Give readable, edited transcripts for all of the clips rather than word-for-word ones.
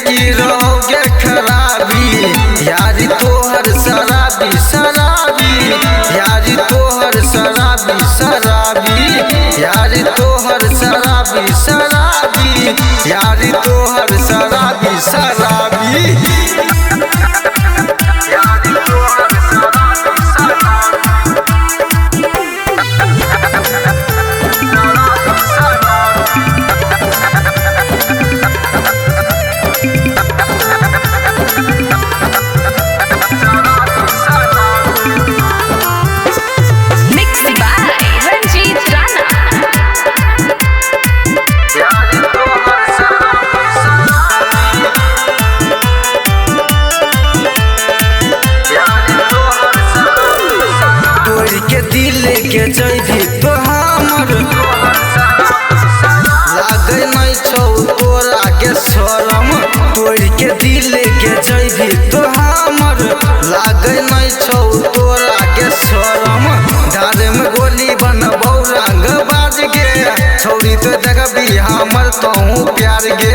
की रहोगे खराबी यारी तोहर शराबी शराबी यारी तोहर शराबी शराबी यारी तोहर शराबी शराबी यारी तोहर शराबी शराबी के जैभी तो हमर लागे नहीं छौ तोरा के शरम तोड़ के दिल के जैभी तो हमर लागे नहीं छौ तोरा के शरम धार में गोली बनबौ रंग बाज गे छौरी तो देखबी हमर तोहू प्यार गे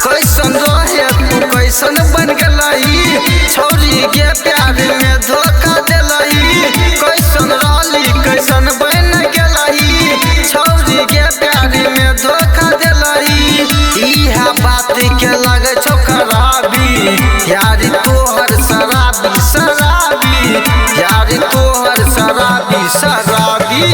कैसन रहे तू कैसन बन गलही छौरी के प्यार में धोखा देलही कैसन रहली कैसन बन गेलही छौरी के प्यार में धोखा देलही इहा बात के लगे छौ खराबी यारी तोहर शराबी शराबी यारी तोहर शराबी शराबी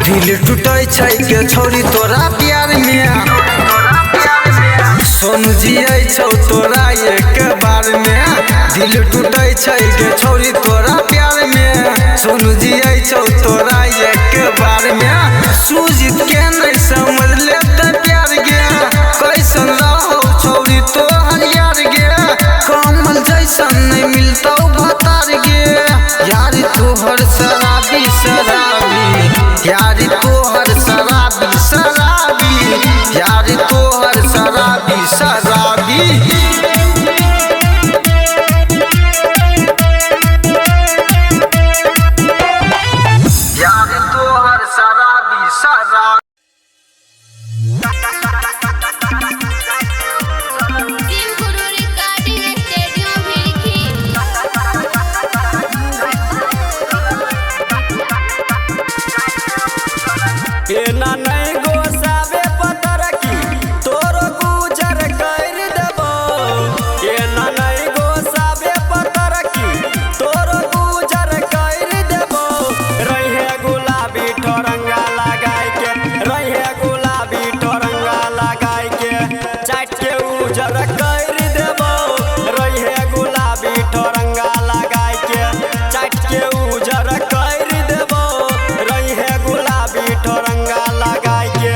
दिल टूटे छै के छौरी तोरा प्यार में सोनू जिये छौ तोरा एक बार में दिल टूटे छै के छौरी तोरा प्यार में सोनू जिये छौ तोरा एक बार में सूजित के नहीं समझ ले प्यार गे कैसन रहो छौरी तोहर यार गे कमल जैसन नहीं मिलतौ भतार गे यारी तोहर शराबी शराबी यारी तोहर शराबी शराबी यारी तोहर शराबी शराबी यारी तोहर शराबी शराबी एना नहीं गोसावे पतर की तोरो गुजर कर देबो एना नहीं गोसावे पतर की तोरो गुजर कर देबो रहे गुलाबी ठोरंगा लगाई के रहे गुलाबी ठोरंगा लगाई के चाट के उजर कर देबो रहे गुलाबी ठोरंगा लगाई के चाट के उजर कर देबो रहे गुलाबी ठोरंगा लगाई के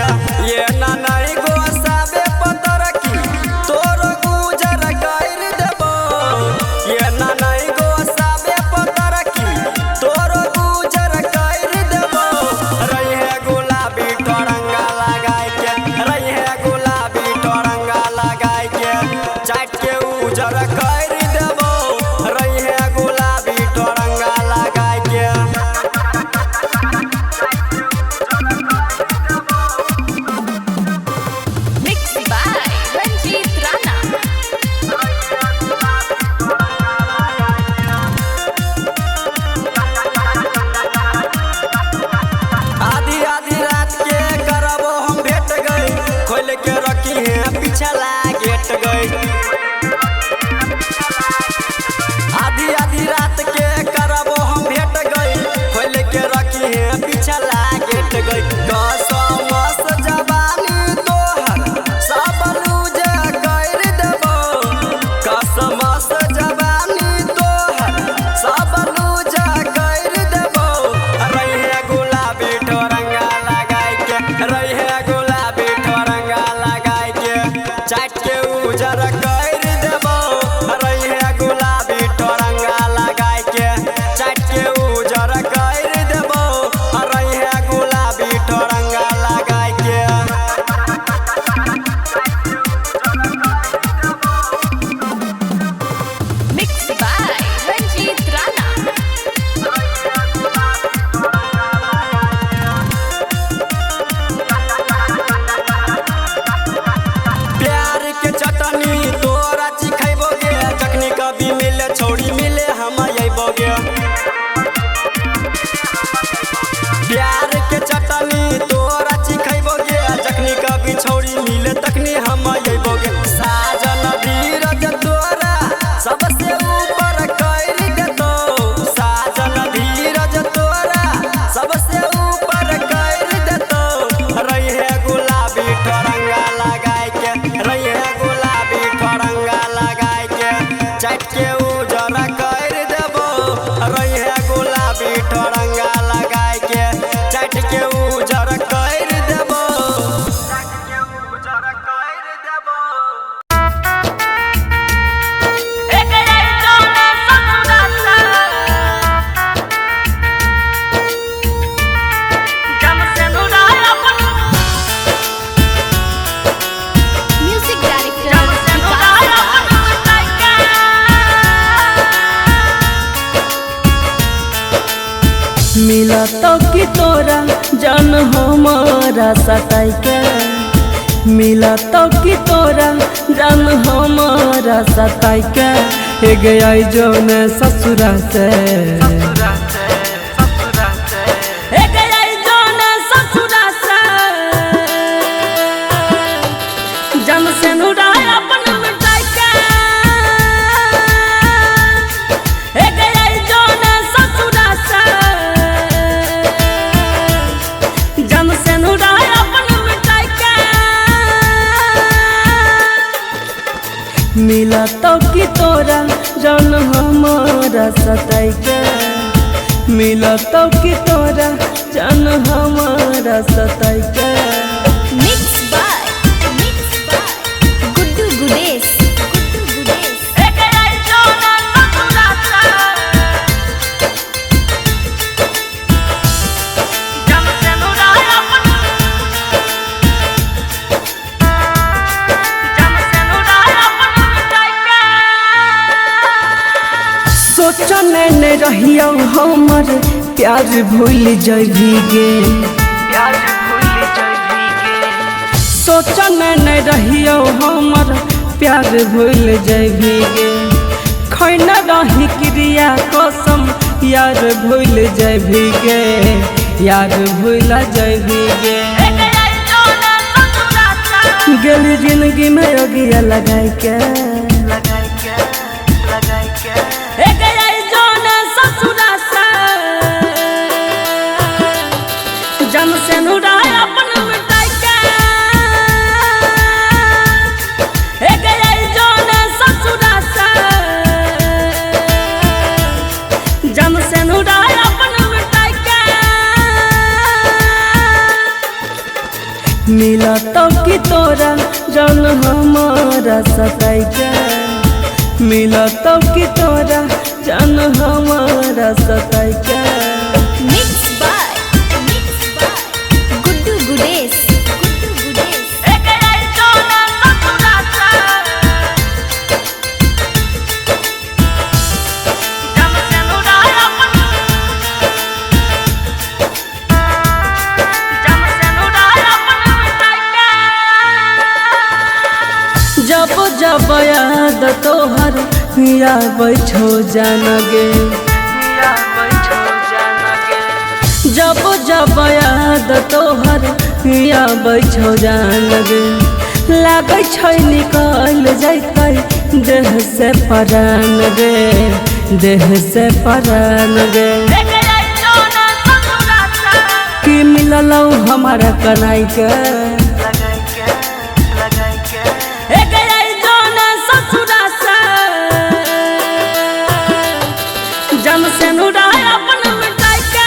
ये ना नहीं गोसावे पतर की तोरो गुजर कर देबो ये ना नहीं गोसावे पतर की तोरो गुजर कर देबो रहे गुलाबी ठोरंगा लगाई के रहे गुलाबी ठोरंगा लगाई के चाट के उजर कर देबो रहे गुलाबी ठोरंगा लगाई के आधी आधी रात के करबो हम भेट गई खोल के रखी है पिछला गेट गई आधी आधी रात के करबो हम भेट गई खोल के रखी है पिछला गेट गई कसम से जवानी तोहर सब लूज कर देबो कसम से जवानी तोहर सब लूज कर देबो रहे गुलाबी ठोरंगा मिलत कि तोरा जान हमारा सताई के मिलत कि तोरा जान हमारा सताई के हे गया जो ने ससुरा से हे गया जो ने ससुरा से जन से नुराय अपन मिटाई के हे गया जो ने ससुरा से जन से नुराय अपन मिटाई के मिलत कि तोरा जान हमारा सताई के मिलत कि तोरा जान हमारा सताई के Mixed by Guddu Gudesh. सोचने ने रहियो हमर प्यार भूल जइभी गे सोचने ने रहियो हमर प्यार भूल जइभी गे खैन रही क्रिया कसम यार भूल जइभी गे यार भूल जइभी गे गेली जिंदगी में अगिया लगाई के हे गया जो ने ससुरा से जन से नुराय अपन मिटाई के हे गया जो ने ससुरा से जन से नुराय अपन मिटाई के मिलत कि तोरा जन हमारा सताई के मिलत कि तोरा जान हमारा सताई के Mixed by Guddu Gudesh. जब जब याद तोहर आबै छो जान गे जब जब याद तोहर आबै छो जान गे लागै छै निकल जैतै देह से परान गे देह से परान गे कि मिललौ हमारा कनाई के हे गया जो ने ससुरा से जन से नुराय अपन मिटाई के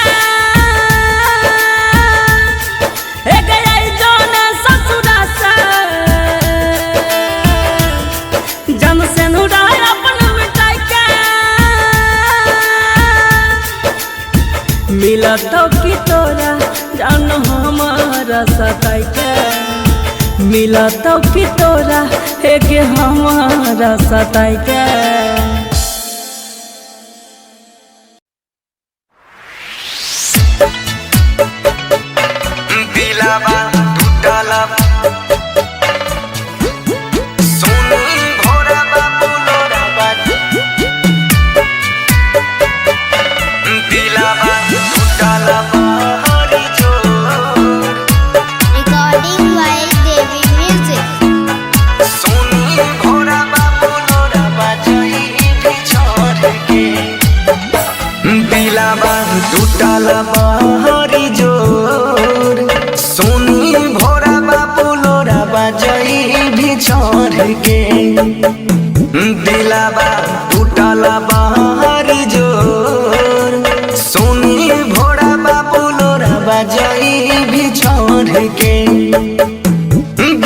हे गया जो ने ससुरा से जन से नुराय अपन मिटाई के मिलत कि तोरा जान हमारा सताई के मिलत कि तोरा हे गे हमारा सताई के दिलावा टूटला सोनी भोरा बाबू लोरा बाजी दिलावा टूटला हरी जो Recording by Devi Music. सोनी भोरा बाबू लोरा बाजी भी छोड़ के दिलावा टूटला हरी जोर सोनी भोरा बाबू लोरा बाजी भी छोड़ के दिलावा टूटला हरी जोर सोनी भोरा बाबू लोरा बाजी भी छोड़ के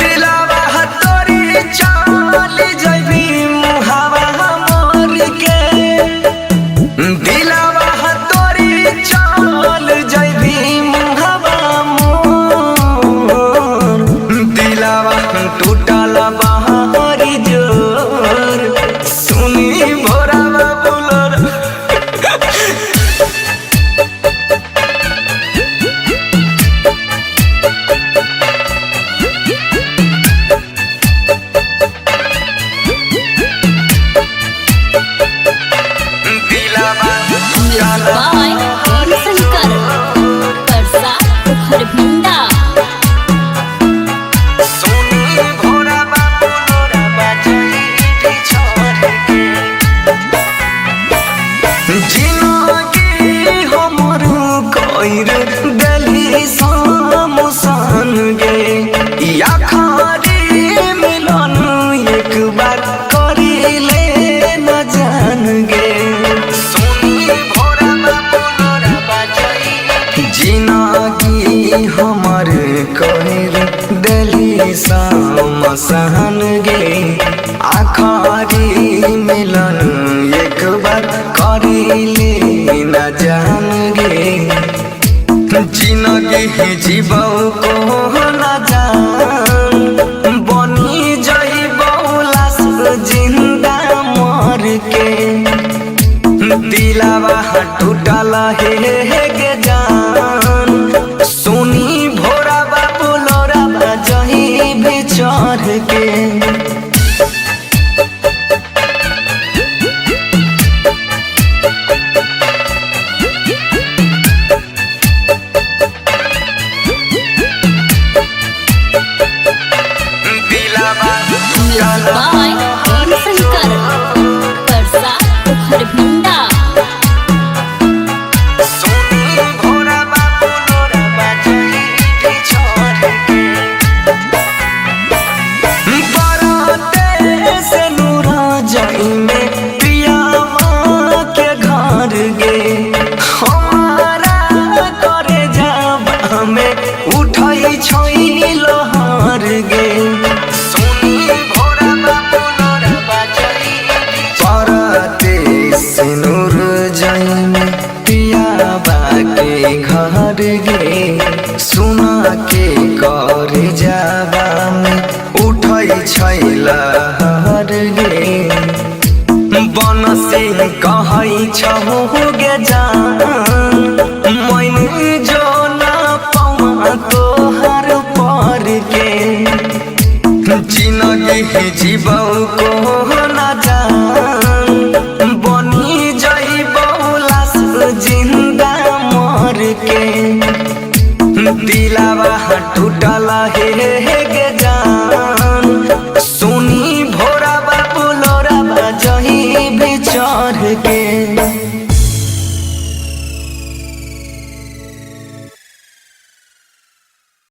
दिलावा तोरी चल जइबी मुहावा मोर के दिलावा तोरी चल जइबी मुहावा मोर दिलावा टूटला हरी जोर सुनी भोरा बाबू लोरा जिंदगी हमर कहर दिली समसान गे आखरी मिलन एक बार करिले न जान गे जिंदगी जीवो को न जान बनी जइबो लाश जिंदा मर के दिलावा टूटल हे गे जान सुनी भोरा बाबू लोरा जही बिछड़ के बाय शंकर परसा खरभिंडा सुनी भोरा बाबू लोरा जही बिछड़ के बराते से नूरा जई में पियावा के घर गे हमारा करे जाब हमें उठई छई लहर गे सुनी भोरा बाबू लोरा जई बराते से नूर जई में पियावा के घर गे सुना के कर जाबा में उठई छैला हर गे बन सिंह कहई छहु गे जान मैंने जो ना पावा तोहर पर के जिंदगी जीवो को न जान बनी जइबो लाश जिंदा मर के दिलावा टूटल हे गे जान सुनी भोरा बाबू लोरा जही बिछड़ के